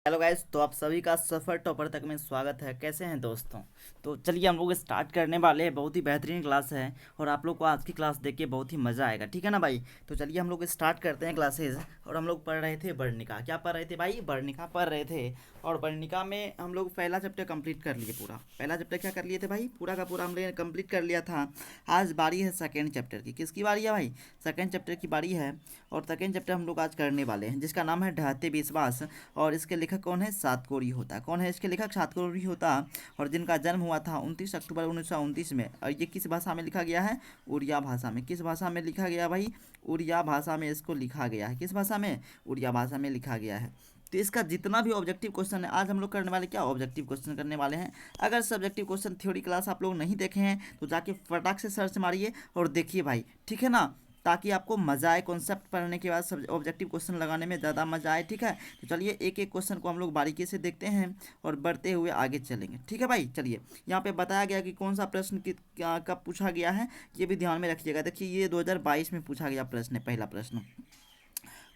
Hello guys, तो आप सभी का सफ़र टॉपर तक में स्वागत है। कैसे हैं दोस्तों? तो चलिए हम लोग स्टार्ट करने वाले हैं। बहुत ही बेहतरीन क्लास है और आप लोग को आज की क्लास देख के बहुत ही मज़ा आएगा, ठीक है ना भाई? तो चलिए हम लोग स्टार्ट करते हैं क्लासेस। और हम लोग पढ़ रहे थे वर्णिका। क्या पढ़ रहे थे भाई? वर्णिका पढ़ रहे थे। और वर्णिका में हम लोग पहला चैप्टर कंप्लीट कर लिए पूरा। पहला चैप्टर क्या कर लिए थे भाई? पूरा का पूरा हमने कंप्लीट कर लिया था। आज बारी है सेकेंड चैप्टर की। किसकी बारी है भाई? सेकेंड चैप्टर की बारी है। और सेकेंड चैप्टर हम लोग आज करने वाले हैं, जिसका नाम है ढहते विश्वास। और इसके लेखक कौन है? सातकोरी होता। कौन है इसके लेखक? सातकोरी होता। और जिनका जन्म हुआ था 29 अक्टूबर 1929 में। और ये किस भाषा में लिखा गया है? उड़िया भाषा में। किस भाषा में लिखा गया भाई? उड़िया भाषा में इसको लिखा गया है। किस भाषा में? उड़िया भाषा में लिखा गया है। तो इसका जितना भी ऑब्जेक्टिव क्वेश्चन है आज हम लोग करने वाले, क्या ऑब्जेक्टिव क्वेश्चन करने वाले हैं। अगर सब्जेक्टिव क्वेश्चन थ्योरी क्लास आप लोग नहीं देखे हैं तो जाके फटाक से सर्च मारिए और देखिए भाई, ठीक है ना? ताकि आपको मज़ा आए। कॉन्सेप्ट पढ़ने के बाद सब ऑब्जेक्टिव क्वेश्चन लगाने में ज़्यादा मज़ा आए, ठीक है? तो चलिए एक एक क्वेश्चन को हम लोग बारीकी से देखते हैं और बढ़ते हुए आगे चलेंगे, ठीक है भाई? चलिए, यहाँ पे बताया गया कि कौन सा प्रश्न कब पूछा गया है, ये भी ध्यान में रखिएगा। देखिए, ये 2022 में पूछा गया प्रश्न है, पहला प्रश्न।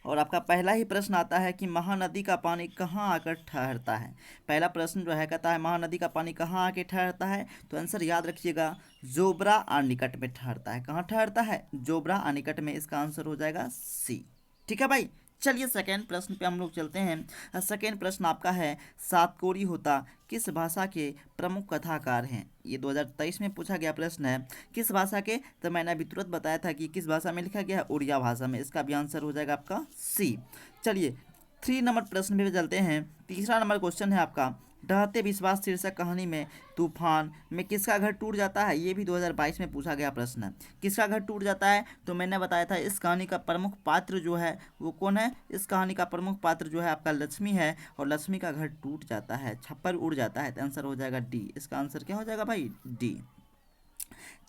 और आपका पहला ही प्रश्न आता है कि महानदी का पानी कहाँ आकर ठहरता है। पहला प्रश्न जो है कहता है महानदी का पानी कहाँ आके ठहरता है। तो आंसर याद रखिएगा, जोबरा आनिकट में ठहरता है। कहाँ ठहरता है? जोबरा आनिकट में। इसका आंसर हो जाएगा सी, ठीक है भाई? चलिए सेकेंड प्रश्न पे हम लोग चलते हैं। सेकेंड प्रश्न आपका है, सातकोरी होता किस भाषा के प्रमुख कथाकार हैं? ये 2023 में पूछा गया प्रश्न है। किस भाषा के? तो मैंने अभी तुरंत बताया था कि किस भाषा में लिखा गया है, उड़िया भाषा में। इसका भी आंसर हो जाएगा आपका सी। चलिए 3 नंबर प्रश्न पे चलते हैं। तीसरा नंबर क्वेश्चन है आपका, ढहते विश्वास शीर्षक कहानी में तूफान में किसका घर टूट जाता है? ये भी 2022 में पूछा गया प्रश्न है। किसका घर टूट जाता है? तो मैंने बताया था इस कहानी का प्रमुख पात्र जो है वो कौन है? इस कहानी का प्रमुख पात्र जो है आपका लक्ष्मी है। और लक्ष्मी का घर टूट जाता है, छप्पर उड़ जाता है। तो आंसर हो जाएगा डी। इसका आंसर क्या हो जाएगा भाई? डी।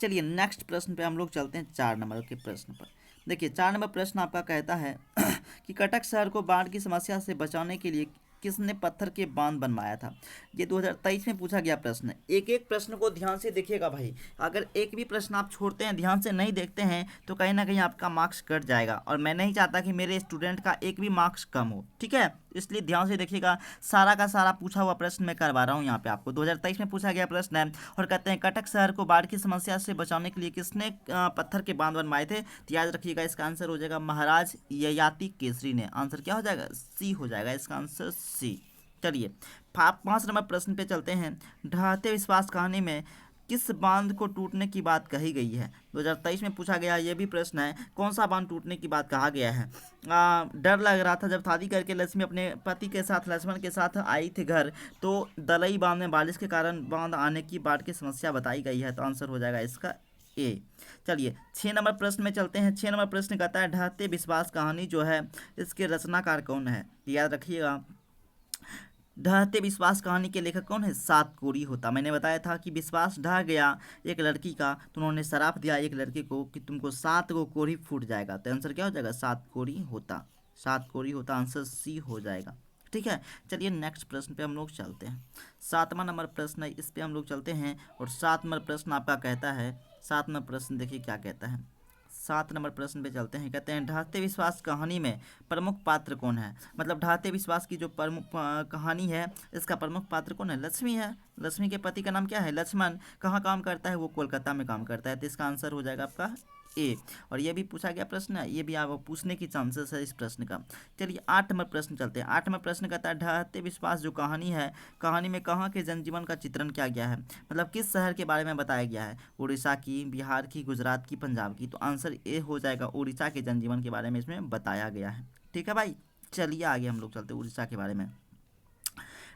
चलिए नेक्स्ट प्रश्न पे हम लोग चलते हैं, 4 नंबर के प्रश्न पर। देखिए 4 नंबर प्रश्न आपका कहता है कि कटक शहर को बाढ़ की समस्या से बचाने के लिए किसने पत्थर के बांध बनवाया था? ये 2023 में पूछा गया प्रश्न है। एक एक प्रश्न को ध्यान से देखिएगा भाई। अगर एक भी प्रश्न आप छोड़ते हैं, ध्यान से नहीं देखते हैं, तो कहीं ना कहीं आपका मार्क्स कट जाएगा। और मैं नहीं चाहता कि मेरे स्टूडेंट का एक भी मार्क्स कम हो, ठीक है? इसलिए ध्यान से देखिएगा। सारा का सारा पूछा हुआ प्रश्न मैं करवा रहा हूँ यहाँ पे आपको। 2023 में पूछा गया प्रश्न है। और कहते हैं कटक शहर को बाढ़ की समस्या से बचाने के लिए किसने पत्थर के बांध बनवाए थे? तो याद रखिएगा इसका आंसर हो जाएगा महाराज ययाति केसरी ने। आंसर क्या हो जाएगा? सी हो जाएगा। इसका आंसर सी। चलिए 5 नंबर प्रश्न पे चलते हैं। ढहते विश्वास कहानी में किस बांध को टूटने की बात कही गई है? 2023 में पूछा गया ये भी प्रश्न है। कौन सा बांध टूटने की बात कहा गया है? डर लग रहा था जब शादी करके लक्ष्मी अपने पति के साथ, लक्ष्मण के साथ आई थी घर, तो दलई बांध में बारिश के कारण बांध आने की बाढ़ की समस्या बताई गई है। तो आंसर हो जाएगा इसका ए। चलिए 6 नंबर प्रश्न में चलते हैं। 6 नंबर प्रश्न कहता है ढहते विश्वास कहानी जो है इसके रचनाकार कौन है? याद रखिएगा, ढहते विश्वास कहानी के लेखक कौन है? सातकोरी होता। मैंने बताया था कि विश्वास ढह गया एक लड़की का, तो उन्होंने श्राप दिया एक लड़के को कि तुमको 7 गो कोरी फूट जाएगा। तो आंसर क्या हो जाएगा? सातकोरी होता। सातकोरी होता, आंसर सी हो जाएगा, ठीक है? चलिए नेक्स्ट प्रश्न पे हम लोग चलते हैं। 7वां नंबर प्रश्न है, इस पे हम लोग चलते हैं। और 7 नंबर प्रश्न आपका कहता है, 7वां प्रश्न देखिए क्या कहता है। 7 नंबर प्रश्न पे चलते हैं। कहते हैं ढहते विश्वास कहानी में प्रमुख पात्र कौन है? मतलब ढहते विश्वास की जो प्रमुख कहानी है, इसका प्रमुख पात्र कौन है? लक्ष्मी है। लक्ष्मी के पति का नाम क्या है? लक्ष्मण। कहाँ काम करता है? वो कोलकाता में काम करता है। तो इसका आंसर हो जाएगा आपका ए। और ये भी पूछा गया प्रश्न है, ये भी आप पूछने की चांसेस है इस प्रश्न का। चलिए 8 नंबर प्रश्न चलते हैं। 8 नंबर प्रश्न कहता है ढहते विश्वास जो कहानी है, कहानी में कहाँ के जनजीवन का चित्रण किया गया है? मतलब किस शहर के बारे में बताया गया है? उड़ीसा की, बिहार की, गुजरात की, पंजाब की? तो आंसर ए हो जाएगा, उड़ीसा के जनजीवन के बारे में इसमें बताया गया है, ठीक है भाई? चलिए आगे हम लोग चलते हैं उड़ीसा के बारे में।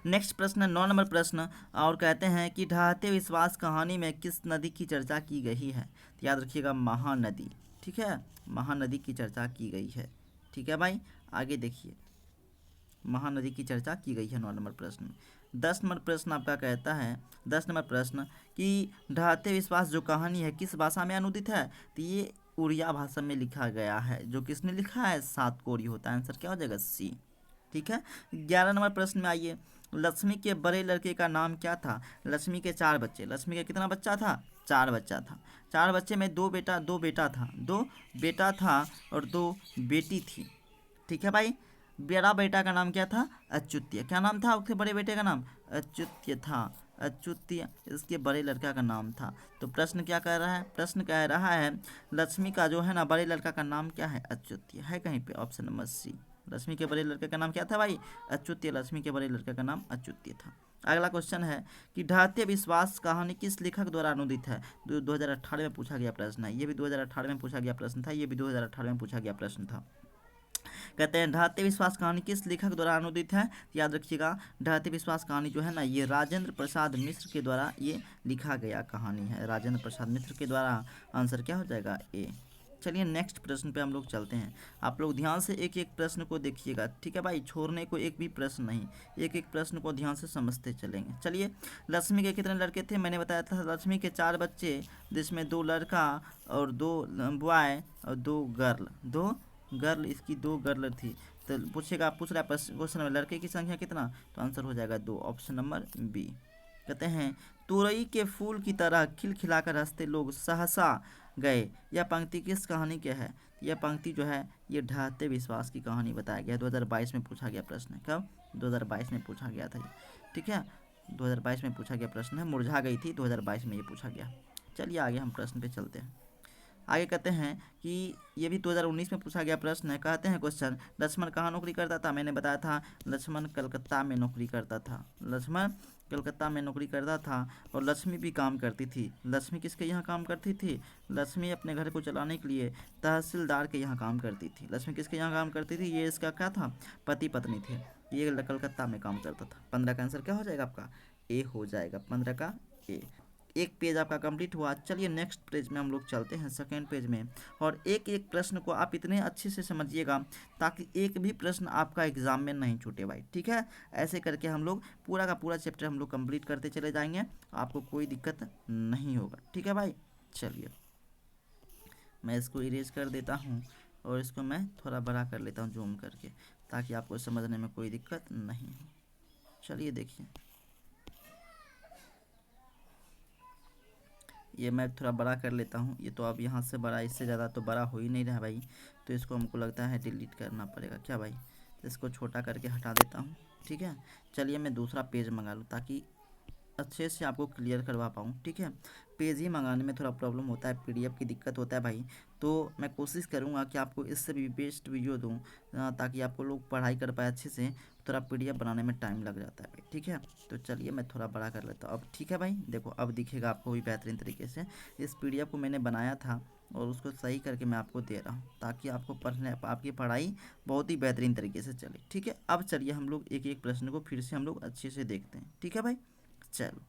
नेक्स्ट प्रश्न 9 नंबर प्रश्न, और कहते हैं कि ढहते विश्वास कहानी में किस नदी की चर्चा की गई है? तो याद रखिएगा महानदी, ठीक है? महानदी की चर्चा की गई है, ठीक है भाई? आगे देखिए, महानदी की चर्चा की गई है 9 नंबर प्रश्न में। 10 नंबर प्रश्न आपका कहता है, 10 नंबर प्रश्न कि ढहते विश्वास जो कहानी है किस भाषा में अनुदित है? तो ये उड़िया भाषा में लिखा गया है। जो किसने लिखा है? सातकोरी होता है। आंसर क्या हो जाएगा? सी, ठीक है? 11 नंबर प्रश्न में आइए। लक्ष्मी के बड़े लड़के का नाम क्या था? लक्ष्मी के 4 बच्चे। लक्ष्मी के कितना बच्चा था? 4 बच्चा था। 4 बच्चे में दो बेटा था, 2 बेटा था और 2 बेटी थी, ठीक है भाई? बड़ा बेटा का नाम क्या था? अच्युत्य। क्या नाम था उसके बड़े बेटे का नाम? अच्युत्य था। अच्युत्य इसके बड़े लड़का का नाम था। तो प्रश्न क्या कह रहा है? प्रश्न कह रहा है लक्ष्मी का जो है ना बड़े लड़का का नाम क्या है? अच्युत्य है कहीं पे? ऑप्शन नंबर सी। लक्ष्मी के बड़े लड़के का नाम क्या था भाई? अच्युत्य। लक्ष्मी के बड़े लड़के का नाम अच्युत्य था। अगला क्वेश्चन है कि ढाते विश्वास कहानी किस लेखक द्वारा अनुदित है? 2018 में पूछा गया प्रश्न है। ये भी 2018 में पूछा गया प्रश्न था। ये भी 2018 में पूछा गया प्रश्न था। कहते हैं ढाते विश्वास कहानी किस लेखक द्वारा अनुदित है? याद रखिएगा ढाते विश्वास कहानी जो है ना ये राजेंद्र प्रसाद मिश्र के द्वारा ये लिखा गया कहानी है। राजेंद्र प्रसाद मिश्र के द्वारा। आंसर क्या हो जाएगा? ए। चलिए नेक्स्ट प्रश्न पे हम लोग चलते हैं। आप लोग ध्यान से एक एक प्रश्न को देखिएगा, ठीक है भाई? छोड़ने को एक भी प्रश्न नहीं, एक एक प्रश्न को ध्यान से समझते चलेंगे। चलिए, लक्ष्मी के कितने लड़के थे? मैंने बताया था लक्ष्मी के 4 बच्चे, जिसमें 2 लड़का और 2 बॉय और 2 गर्ल। 2 गर्ल, इसकी 2 गर्ल थी। तो पूछेगा, पूछ रहा है क्वेश्चन में लड़के की संख्या कितना? तो आंसर हो जाएगा 2, ऑप्शन नंबर बी। कहते हैं तुरई के फूल की तरह खिलखिलाकर हंसते लोग सहसा गए। यह पंक्ति किस कहानी के है? यह पंक्ति जो है ये ढाते विश्वास की कहानी बताया गया। 2022 में पूछा गया प्रश्न है। कब? 2022 में पूछा गया था ये, ठीक है? 2022 में पूछा गया प्रश्न है। मुरझा गई थी, 2022 में ये पूछा गया। चलिए आगे हम प्रश्न पे चलते हैं। आगे कहते हैं कि ये भी 2019 में पूछा गया प्रश्न है। कहते हैं क्वेश्चन लक्ष्मण कहाँ नौकरी करता था? मैंने बताया था लक्ष्मण कलकत्ता में नौकरी करता था। लक्ष्मण कलकत्ता में नौकरी करता था और लक्ष्मी भी काम करती थी। लक्ष्मी किसके यहाँ काम करती थी? लक्ष्मी अपने घर को चलाने के लिए तहसीलदार के यहाँ काम करती थी। लक्ष्मी किसके यहाँ काम करती थी? ये इसका क्या था? पति पत्नी थे। ये कलकत्ता में काम करता था। 15 का आंसर क्या हो जाएगा आपका? ए हो जाएगा। 15 का ए। एक पेज आपका कंप्लीट हुआ। चलिए नेक्स्ट पेज में हम लोग चलते हैं, सेकेंड पेज में। और एक एक प्रश्न को आप इतने अच्छे से समझिएगा ताकि एक भी प्रश्न आपका एग्जाम में नहीं छूटे भाई, ठीक है? ऐसे करके हम लोग पूरा का पूरा चैप्टर हम लोग कंप्लीट करते चले जाएंगे, आपको कोई दिक्कत नहीं होगा, ठीक है भाई? चलिए मैं इसको इरेज कर देता हूँ और इसको मैं थोड़ा बड़ा कर लेता हूँ जूम करके, ताकि आपको समझने में कोई दिक्कत नहीं हो। चलिए देखिए, ये मैं थोड़ा बड़ा कर लेता हूँ। ये तो अब यहाँ से बड़ा, इससे ज़्यादा तो बड़ा हो ही नहीं रहा भाई, तो इसको हमको लगता है डिलीट करना पड़ेगा क्या भाई? इसको छोटा करके हटा देता हूँ, ठीक है? चलिए मैं दूसरा पेज मंगा लूँ ताकि अच्छे से आपको क्लियर करवा पाऊँ, ठीक है? पेज ही मंगाने में थोड़ा प्रॉब्लम होता है, पीडीएफ की दिक्कत होता है भाई। तो मैं कोशिश करूँगा कि आपको इससे भी बेस्ट वीडियो दूँ, ताकि आपको लोग पढ़ाई कर पाए अच्छे से। थोड़ा पीडीएफ बनाने में टाइम लग जाता है भाई, ठीक है? तो चलिए मैं थोड़ा बड़ा कर लेता हूँ अब, ठीक है भाई? देखो अब दिखेगा आपको भी बेहतरीन तरीके से। इस पीडीएफ को मैंने बनाया था और उसको सही करके मैं आपको दे रहा हूँ, ताकि आपको पढ़ने, आपकी पढ़ाई बहुत ही बेहतरीन तरीके से चले, ठीक है? अब चलिए हम लोग एक एक प्रश्न को फिर से हम लोग अच्छे से देखते हैं, ठीक है भाई? चलो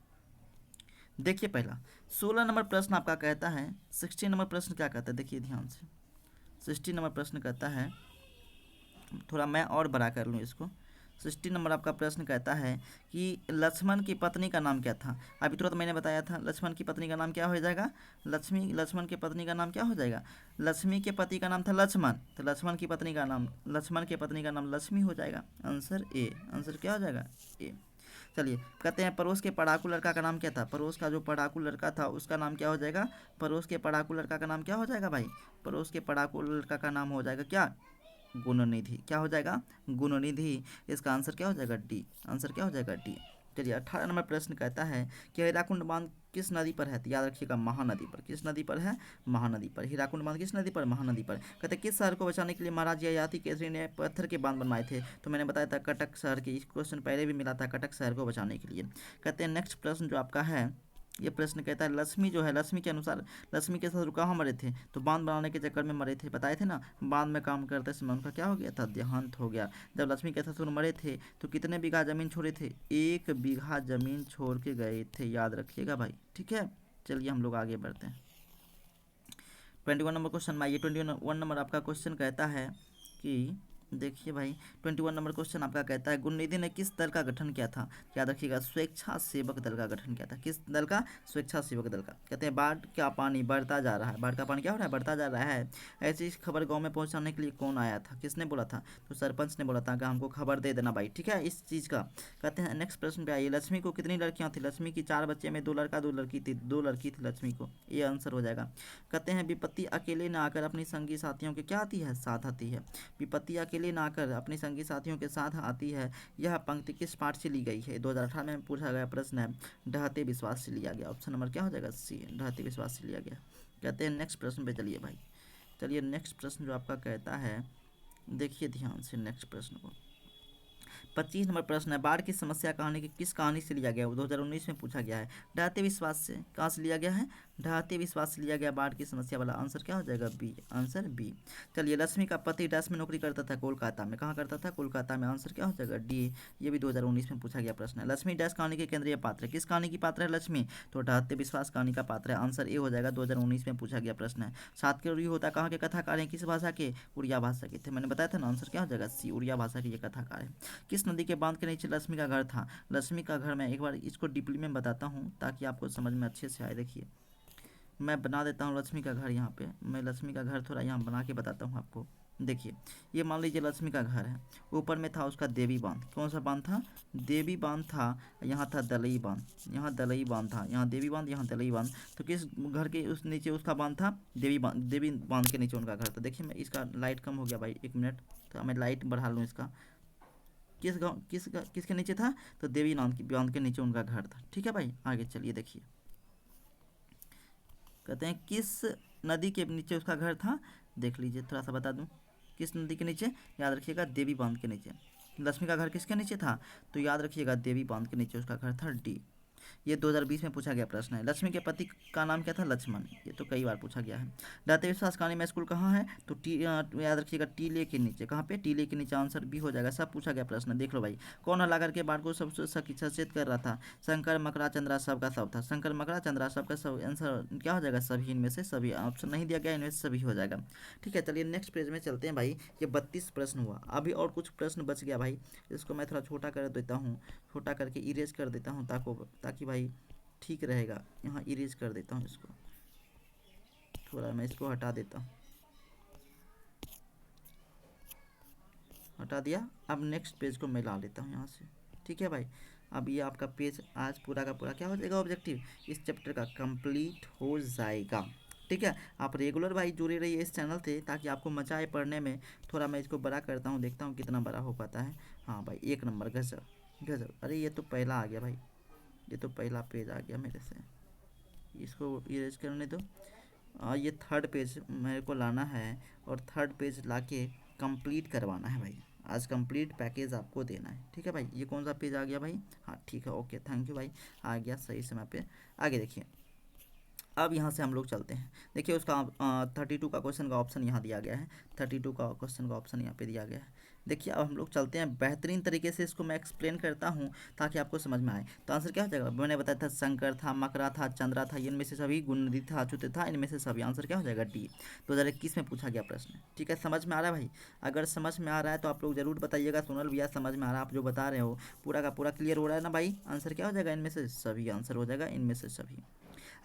देखिए, पहला 16 नंबर प्रश्न आपका कहता है, 16 नंबर प्रश्न क्या कहता है? देखिए ध्यान से, 16 नंबर प्रश्न कहता है, थोड़ा मैं और बड़ा कर लूँ इसको। 16 नंबर आपका प्रश्न कहता है कि लक्ष्मण की पत्नी का नाम क्या था? अभी तुरंत मैंने बताया था लक्ष्मण की पत्नी का नाम क्या हो जाएगा? लक्ष्मण की पत्नी का नाम क्या हो जाएगा? लक्ष्मी के पति का नाम था लक्ष्मण, तो लक्ष्मण की पत्नी का नाम, लक्ष्मण की पत्नी का नाम लक्ष्मी हो जाएगा। Answer A. आंसर क्या हो जाएगा? ए। चलिए कहते हैं पड़ोस के पढ़ाकू लड़का का नाम क्या था? पड़ोस का जो पढ़ाकू लड़का था उसका नाम क्या हो जाएगा? पड़ोस के पढ़ाकू लड़का का नाम क्या हो जाएगा भाई? पड़ोस के पढ़ाकू लड़का का नाम हो जाएगा क्या? गुणनिधि। क्या हो जाएगा? गुणनिधि। इसका आंसर क्या हो जाएगा? डी। आंसर क्या हो जाएगा? डी। चलिए 18 नंबर प्रश्न कहता है कि हीराकुंड बांध किस नदी पर है? तो याद रखिएगा महानदी पर। किस नदी पर है? महानदी पर। हीराकुंड बांध किस नदी पर? महानदी पर। कहते हैं किस शहर को बचाने के लिए महाराज ययाति केसरी ने पत्थर के बांध बनवाए थे? तो मैंने बताया था कटक शहर के, इस क्वेश्चन पहले भी मिला था, कटक शहर को बचाने के लिए। कहते हैं नेक्स्ट प्रश्न जो आपका है, ये प्रश्न कहता है लक्ष्मी जो है, लक्ष्मी के अनुसार लक्ष्मी के शत्रु कहाँ मरे थे? तो बांध बनाने के चक्कर में मरे थे, बताए थे ना? बांध में काम करते समय उनका क्या हो गया था? देहांत हो गया। जब लक्ष्मी के शत्रु मरे थे तो कितने बीघा जमीन छोड़े थे? 1 बीघा जमीन छोड़ के गए थे, याद रखिएगा भाई, ठीक है? चलिए हम लोग आगे बढ़ते हैं। 21 नंबर क्वेश्चन में आइए। 21 नंबर आपका क्वेश्चन कहता है कि देखिए भाई, 21 नंबर क्वेश्चन आपका कहता है गुणनिधि ने किस दल का गठन किया था? याद रखिएगा स्वेच्छा सेवक दल का गठन किया था। किस दल का? स्वेच्छा सेवक दल का। कहते हैं बाढ़ का पानी बढ़ता जा रहा है, बाढ़ का पानी क्या हो रहा है? बढ़ता जा रहा है। ऐसी खबर गांव में पहुंचाने के लिए कौन आया था? किसने बोला था? तो सरपंच ने बोला था कि हमको खबर दे देना भाई, ठीक है, इस चीज़ का। कहते हैं नेक्स्ट प्रश्न पे आइए, लक्ष्मी को कितनी लड़कियां थी? लक्ष्मी की 4 बच्चे में 2 लड़का 2 लड़की थी, 2 लड़की थी लक्ष्मी को, ये आंसर हो जाएगा। कहते हैं विपत्ति अकेले न आकर अपनी संगी साथियों के क्या आती है? साथ आती है। विपत्ति अकेले अकेले ना आकर अपने संगी साथियों के साथ आती है। यह पंक्ति किस पाठ से ली गई है? 2018 में पूछा गया प्रश्न है, ढहते विश्वास से लिया गया। ऑप्शन नंबर क्या हो जाएगा? सी, ढहते विश्वास से लिया गया। कहते हैं नेक्स्ट प्रश्न पे चलिए भाई। चलिए नेक्स्ट प्रश्न जो आपका कहता है, देखिए ध्यान से नेक्स्ट प्रश्न को। 25 नंबर प्रश्न है, बाढ़ की समस्या कहानी की किस कहानी से लिया गया? 2019 में पूछा गया है। ढहते विश्वास से। कहाँ से लिया गया है? ढहते विश्वास से लिया गया बाढ़ की समस्या वाला। आंसर क्या हो जाएगा? B, answer B. चलिए, लक्ष्मी का पति डैश में नौकरी करता था? कोलकाता में। कहाँ करता था? कोलकाता में। आंसर क्या हो जाएगा? डी। ये भी 2019 में पूछा गया प्रश्न है। लक्ष्मी डैश कहानी के केंद्रीय पात्र है? किस कहानी की पात्र है लक्ष्मी? तो ढहते विश्वास कहानी का पात्र है। आंसर ए हो जाएगा, 2019 में पूछा गया प्रश्न है। सातकर्णी होता कहाँ के कथाकार हैं? किस भाषा के? उड़िया भाषा के थे। मैंने बताया था ना, आंसर क्या हो जाएगा? सी, उड़िया भाषा के ये कथाकार है। किस नदी के बांध के नीचे लक्ष्मी का घर था? लक्ष्मी का घर, मैं एक बार इसको डीपली में बताता हूँ ताकि आपको समझ में अच्छे से आए। देखिए, मैं बना देता हूँ लक्ष्मी का घर। यहाँ पे मैं लक्ष्मी का घर थोड़ा यहाँ बना के बताता हूँ आपको। देखिए, ये मान लीजिए लक्ष्मी का घर है। ऊपर में था उसका देवी बांध। कौन सा बांध था? देवी बांध था। यहाँ था दलई बांध। यहाँ दलई बांध था। यहाँ देवी बांध, यहाँ दलई बांध। तो किस घर के उस नीचे उसका बांध था? देवी बांध। देवी बांध के नीचे उनका घर था। देखिए, मैं इसका लाइट कम हो गया भाई, 1 मिनट, तो मैं लाइट बढ़ा लूँ इसका। किसके नीचे था? तो देवी बांध के नीचे उनका घर था। ठीक है भाई, आगे चलिए। देखिए, कहते हैं किस नदी के नीचे उसका घर था? देख लीजिए, थोड़ा सा बता दूं। किस नदी के नीचे? याद रखिएगा, देवी बांध के नीचे। लक्ष्मी का घर किसके नीचे था? तो याद रखिएगा, देवी बांध के नीचे उसका घर था। डी। ये 2020 में पूछा गया प्रश्न है। लक्ष्मी के पति का नाम क्या था? लक्ष्मण। ये तो कई बार पूछा गया है। ढहते विश्वास कहानी में स्कूल कहाँ है? तो याद रखिएगा, टीले के नीचे। कहाँ पे? टीले के नीचे। आंसर बी हो जाएगा। सब पूछा गया प्रश्न, देख लो भाई। कौन हल्ला करके बाढ़ को सबसे सचेत कर रहा था? शंकर, मकरा, चंद्रा, सबका सब था। शंकर, मकरा, चंद्रा, सबका सब। आंसर क्या हो जाएगा? सभी। इनमें से सभी। ऑप्शन नहीं दिया गया, इनमें से सभी हो जाएगा। ठीक है, चलिए नेक्स्ट पेज में चलते हैं भाई। ये 32 प्रश्न हुआ। अभी और कुछ प्रश्न बच गया भाई, इसको मैं थोड़ा छोटा कर देता हूँ। छोटा करके इरेज कर देता हूँ ताकि भाई ठीक रहेगा। यहाँ इरेज कर देता हूँ इसको, थोड़ा मैं इसको हटा देता हूँ। हटा दिया। अब नेक्स्ट पेज को मैं ला लेता हूँ यहाँ से। ठीक है भाई, अब ये आपका पेज आज पूरा का पूरा क्या हो जाएगा? ऑब्जेक्टिव इस चैप्टर का कंप्लीट हो जाएगा। ठीक है, आप रेगुलर भाई जुड़े रहिए इस चैनल से ताकि आपको मजा आए पढ़ने में। थोड़ा मैं इसको बड़ा करता हूँ, देखता हूँ कितना बड़ा हो पाता है। हाँ भाई, 1 नंबर, गजब गजब। अरे ये तो पहला आ गया भाई, ये तो पहला पेज आ गया मेरे से। इसको इरेज करने दो। ये 3rd पेज मेरे को लाना है और 3rd पेज लाके कंप्लीट करवाना है भाई। आज कंप्लीट पैकेज आपको देना है। ठीक है भाई, ये कौन सा पेज आ गया भाई? हाँ ठीक है, ओके, थैंक यू भाई, आ गया सही समय पे। आगे देखिए, अब यहाँ से हम लोग चलते हैं। देखिए, उसका 32 का क्वेश्चन का ऑप्शन यहाँ दिया गया है। 32 का क्वेश्चन का ऑप्शन यहाँ पे दिया गया है। देखिए, अब हम लोग चलते हैं। बेहतरीन तरीके से इसको मैं एक्सप्लेन करता हूँ ताकि आपको समझ में आए। तो आंसर क्या हो जाएगा? मैंने बताया था, शंकर था, मकरा था, चंद्रा था, इनमें से सभी। गुणनिधि था, अच्युत था, इनमें से सभी। आंसर क्या हो जाएगा? डी। 2021 में पूछा गया प्रश्न। ठीक है, समझ में आ रहा है भाई? अगर समझ में आ रहा है तो आप लोग जरूर बताइएगा। सोनल भैया, समझ में आ रहा है? आप जो बता रहे हो पूरा का पूरा क्लियर हो रहा है ना भाई? आंसर क्या हो जाएगा? इनमें से सभी। आंसर हो जाएगा इनमें से सभी।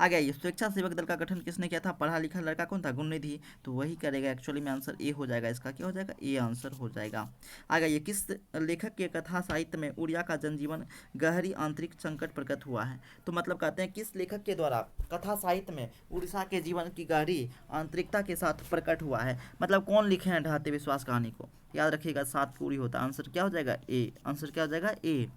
आगे आइए, स्वेच्छासेवक दल का गठन किसने किया था? पढ़ा लिखा लड़का कौन था? गुणनिधि। तो वही करेगा। एक्चुअली में आंसर ए हो जाएगा इसका। क्या हो जाएगा? ए आंसर हो जाएगा। आगे आइए, किस लेखक के कथा साहित्य में उड़िया का जनजीवन गहरी आंतरिक संकट प्रकट हुआ है? तो मतलब कहते हैं किस लेखक के द्वारा कथा साहित्य में उड़ीसा के जीवन की गहरी आंतरिकता के साथ प्रकट हुआ है? मतलब कौन लिखे हैं ढहते विश्वास कहानी को? याद रखिएगा, 7 पूरी होता। आंसर क्या हो जाएगा? ए। आंसर क्या हो जाएगा? ए।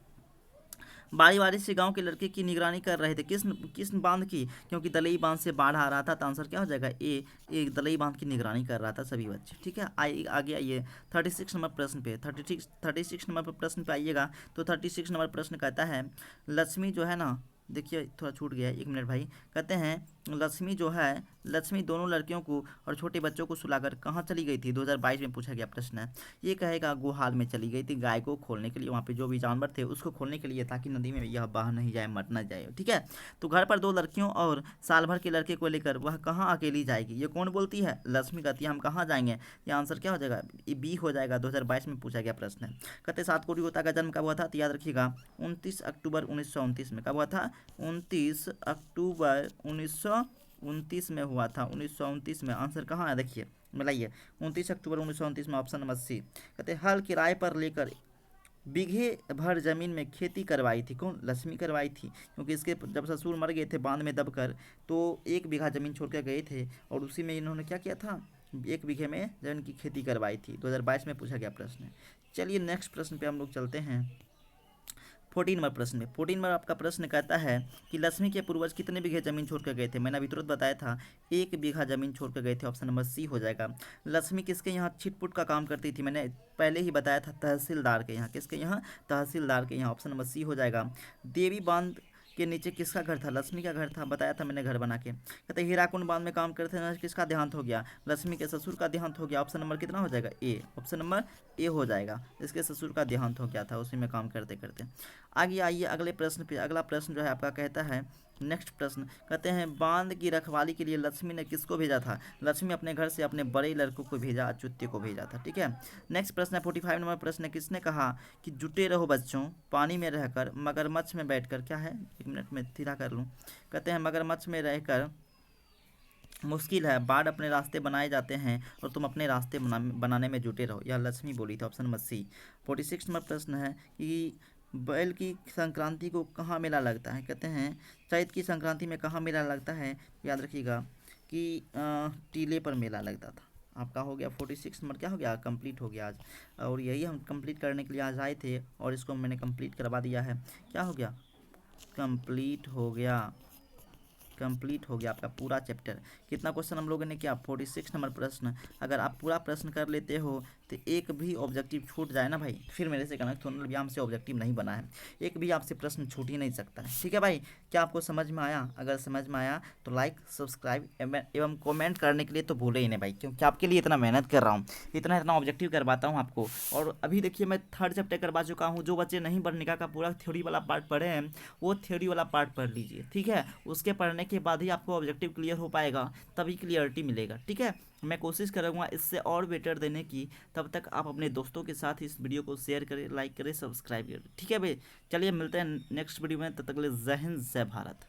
बारी बारी से गांव के लड़के की निगरानी कर रहे थे। किस बांध की? क्योंकि दलई बांध से बाढ़ आ रहा था। तो आंसर क्या हो जाएगा? ए। एक दलई बांध की निगरानी कर रहा था सभी बच्चे। ठीक है, आगे आइए 36 नंबर प्रश्न पे। 36 नंबर पर प्रश्न पे आइएगा। तो 36 नंबर प्रश्न कहता है, लक्ष्मी जो है ना, देखिए थोड़ा छूट गया है, 1 मिनट भाई। कहते हैं लक्ष्मी जो है, लक्ष्मी दोनों लड़कियों को और छोटे बच्चों को सुलाकर कहाँ चली गई थी? 2022 में पूछा गया प्रश्न है। ये कहेगा गुहाल में चली गई थी, गाय को खोलने के लिए। वहाँ पे जो भी जानवर थे उसको खोलने के लिए, ताकि नदी में यह बह नहीं जाए, मर न जाए। ठीक है, तो घर पर 2 लड़कियों और साल भर के लड़के को लेकर वह कहाँ अकेली जाएगी? ये कौन बोलती है? लक्ष्मी कहती है हम कहाँ जाएंगे? ये आंसर क्या हो जाएगा? ये बी हो जाएगा। 2022 में पूछा गया प्रश्न है। कहते सातकोटी होता का जन्म कब हुआ था? तो याद रखिएगा 29 अक्टूबर 1929 में। कब हुआ था? 29 अक्टूबर 1929 में हुआ था। 1929 में। आंसर कहाँ है? देखिए मिलाइए, 29 अक्टूबर 1929 में। Option number C. कहते हल किराए पर लेकर बीघे भर जमीन में खेती करवाई थी। कौन? लक्ष्मी करवाई थी, क्योंकि इसके जब ससुर मर गए थे बांध में दबकर, तो 1 बीघा जमीन छोड़ कर गए थे और उसी में इन्होंने क्या किया था? 1 बीघे में जमीन की खेती करवाई थी। 2022 में पूछा गया प्रश्न है। चलिए नेक्स्ट प्रश्न पे हम लोग चलते हैं। 14 नंबर प्रश्न में 14 नंबर आपका प्रश्न कहता है कि लक्ष्मी के पूर्वज कितने बीघे जमीन छोड़ कर गए थे। मैंने अभी तुरंत बताया था 1 बीघा जमीन छोड़ कर गए थे। ऑप्शन नंबर सी हो जाएगा। लक्ष्मी किसके यहाँ छिटपुट का काम करती थी। मैंने पहले ही बताया था तहसीलदार के यहाँ। किसके यहाँ? तहसीलदार के यहाँ। ऑप्शन नंबर सी हो जाएगा। देवी बांध के नीचे किसका घर था। लक्ष्मी का घर था। बताया था मैंने घर बना के। कहते हीराकुंड बांध में काम करते थे, किसका देहांत हो गया। लक्ष्मी के ससुर का देहांत हो गया। ऑप्शन नंबर कितना हो जाएगा? ए। ऑप्शन नंबर ए हो जाएगा। इसके ससुर का देहांत हो गया था उसी में काम करते करते। आगे आइए अगले प्रश्न पे। अगला प्रश्न जो है आपका कहता है, नेक्स्ट प्रश्न कहते हैं बांध की रखवाली के लिए लक्ष्मी ने किसको भेजा था। लक्ष्मी अपने घर से अपने बड़े लड़कों को भेजा, अच्युत्य को भेजा था। ठीक है। नेक्स्ट प्रश्न है 45 नंबर प्रश्न है, किसने कहा कि जुटे रहो बच्चों पानी में रहकर मगरमच्छ में बैठकर। क्या है, 1 मिनट में सीधा कर लूँ। कहते हैं मगरमच्छ में रहकर मुश्किल है, बाढ़ अपने रास्ते बनाए जाते हैं और तुम अपने रास्ते बनाने में जुटे रहो। यह लक्ष्मी बोली थी। ऑप्शन नंबर सी। 46 नंबर प्रश्न है कि बैल की संक्रांति को कहाँ मेला लगता है। कहते हैं चैत की संक्रांति में कहाँ मेला लगता है। याद रखिएगा कि टीले पर मेला लगता था। आपका हो गया 46 नंबर क्या हो गया, कंप्लीट हो गया आज। और यही हम कंप्लीट करने के लिए आज आए थे और इसको मैंने कंप्लीट करवा दिया है। क्या हो गया, कंप्लीट हो गया। कंप्लीट हो गया आपका पूरा चैप्टर। कितना क्वेश्चन हम लोगों ने किया, 46 नंबर प्रश्न। अगर आप पूरा प्रश्न कर लेते हो तो एक भी ऑब्जेक्टिव छूट जाए ना भाई, फिर मेरे से कहना सोनल भी हमसे ऑब्जेक्टिव नहीं बना है। एक भी आपसे प्रश्न छूट ही नहीं सकता है। ठीक है भाई, क्या आपको समझ में आया? अगर समझ में आया तो लाइक सब्सक्राइब एवं कॉमेंट करने के लिए तो भूले ही नहीं भाई, क्योंकि आपके लिए इतना मेहनत कर रहा हूँ, इतना इतना ऑब्जेक्टिव करवाता हूँ आपको। और अभी देखिए मैं 3rd चैप्टर करवा चुका हूँ। जो बच्चे नहीं वर्णिका का पूरा थ्योरी वाला पार्ट पढ़े हैं वो थ्योरी वाला पार्ट पढ़ लीजिए। ठीक है, उसके पढ़ने के बाद ही आपको ऑब्जेक्टिव क्लियर हो पाएगा, तभी क्लियरिटी मिलेगा। ठीक है, मैं कोशिश करूँगा इससे और बेटर देने की। तब तक आप अपने दोस्तों के साथ इस वीडियो को शेयर करें, लाइक करें, सब्सक्राइब करें। ठीक है भाई, चलिए मिलते हैं नेक्स्ट वीडियो में। तब तक के लिए जय हिंद, जय भारत।